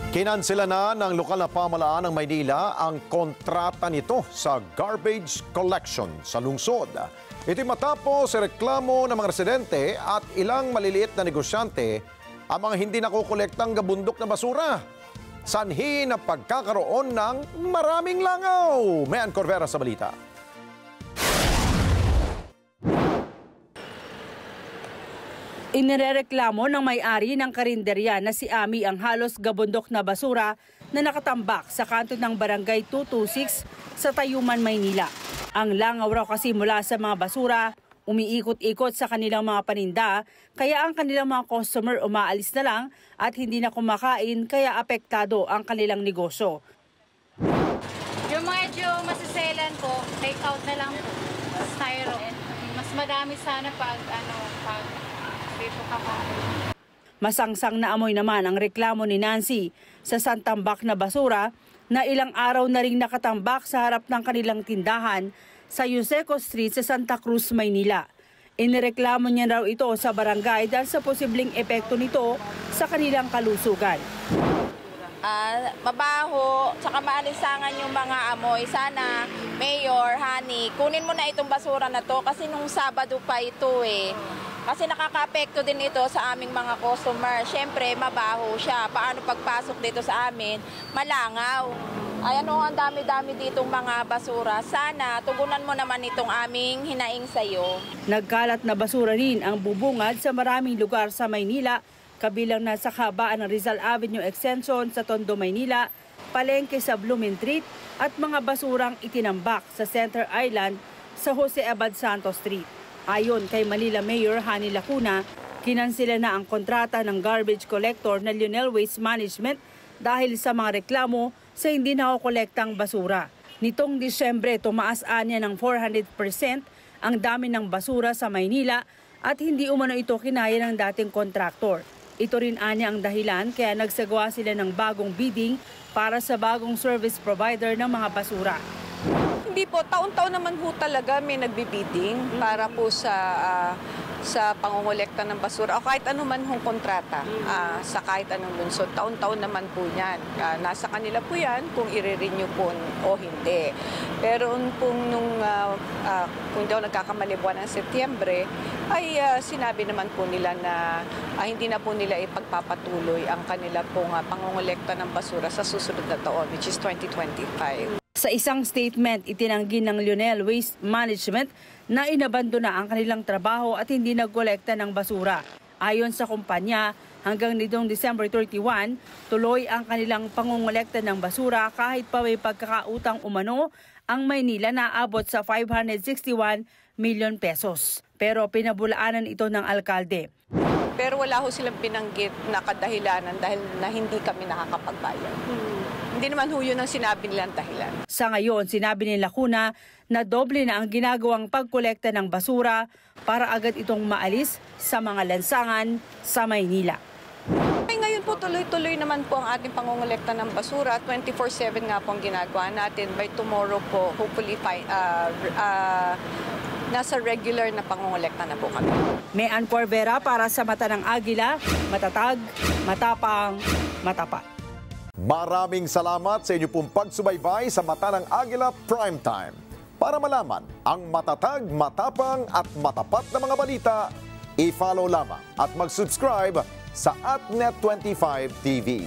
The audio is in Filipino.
Kinansela na ng lokal na pamahalaan ng Maynila ang kontrata nito sa garbage collection sa lungsod. Ito'y matapos sa reklamo ng mga residente at ilang maliliit na negosyante ang mga hindi nakukolektang gabundok na basura. Sanhi na pagkakaroon ng maraming langaw. Mayan Corvera sa balita. Inirereklamo ng may-ari ng karinderya na si Ami ang halos gabundok na basura na nakatambak sa kanto ng Barangay 226 sa Tayuman, Maynila. Ang langaw raw kasi mula sa mga basura, umiikot-ikot sa kanilang mga paninda, kaya ang kanilang mga customer umaalis na lang at hindi na kumakain kaya apektado ang kanilang negosyo. Yung medyo masiselan po, take out na lang po, styro. Mas madami sana pag dito kapag. Masangsang na amoy naman ang reklamo ni Nancy sa santambak na basura na ilang araw na ring nakatambak sa harap ng kanilang tindahan sa Yuseco Street sa Santa Cruz, Maynila. Inireklamo niya raw ito sa barangay dahil sa posibleng epekto nito sa kanilang kalusugan. Mabaho, saka maalisangan yung mga amoy. Sana, Mayor, Hani, kunin mo na itong basura na to kasi nung Sabado pa ito eh. Kasi nakaka-apekto din ito sa aming mga customer. Siyempre, mabaho siya. Paano pagpasok dito sa amin? Malangaw. Ay ang dami-dami ditong mga basura. Sana, tugunan mo naman itong aming hinaing sa'yo. Nagkalat na basura rin ang bubungad sa maraming lugar sa Maynila, kabilang na sa kabaan ng Rizal Avenue Extension sa Tondo, Maynila, palengke sa Blumentritt at mga basurang itinambak sa Center Island sa Jose Abad Santos Street. Ayon kay Manila Mayor Hani Lacuna, kinansela na ang kontrata ng garbage collector na Lionel Waste Management dahil sa mga reklamo sa hindi nakokolektang basura. Nitong Disyembre, tumaas anya ng 400% ang dami ng basura sa Maynila at hindi umano ito kinaya ng dating kontraktor. Ito rin anya ang dahilan kaya nagsagawa sila ng bagong bidding para sa bagong service provider ng mga basura. Hindi po, taon-taon naman po talaga may nagbibidding para po sa pangongolekta ng basura o kahit anuman hong kontrata sa kahit anong lungsod. Taon-taon naman po yan. Nasa kanila po yan kung i-renew po o hindi. Pero kung hindi ako nagkakamali buwan ng Setyembre, ay sinabi naman po nila na hindi na po nila ipagpapatuloy ang kanila pong pangongolekta ng basura sa susunod na taon, which is 2025. Sa isang statement, itinanggi ng Lionel Waste Management na inabando na ang kanilang trabaho at hindi nagkolekta ng basura. Ayon sa kumpanya, hanggang nitong December 31, tuloy ang kanilang pangongolekta ng basura kahit pa may pagkakautang umano ang Maynila na abot sa 561 milyon pesos. Pero pinabulaanan ito ng alkalde. Pero wala ho silang binanggit na kadahilanan dahil na hindi kami nakakapagbayad. Hindi naman ho yun ang sinabi nilang dahilan. Sa ngayon, sinabi ni Lacuna na doble na ang ginagawang pagkolekta ng basura para agad itong maalis sa mga lansangan sa Maynila. Ngayon po tuloy-tuloy naman po ang ating pangongolekta ng basura. 24/7 nga po ang ginagawa natin. By tomorrow po, hopefully nasa regular na pangongolekta na po kami. Mayan Corvera para sa Mata ng Agila, matatag, matapang, matapat. Maraming salamat sa inyo pong pagsubaybay sa Mata ng Agila Primetime. Para malaman ang matatag, matapang at matapat na mga balita, i-follow lamang at mag-subscribe sa @Net25 TV.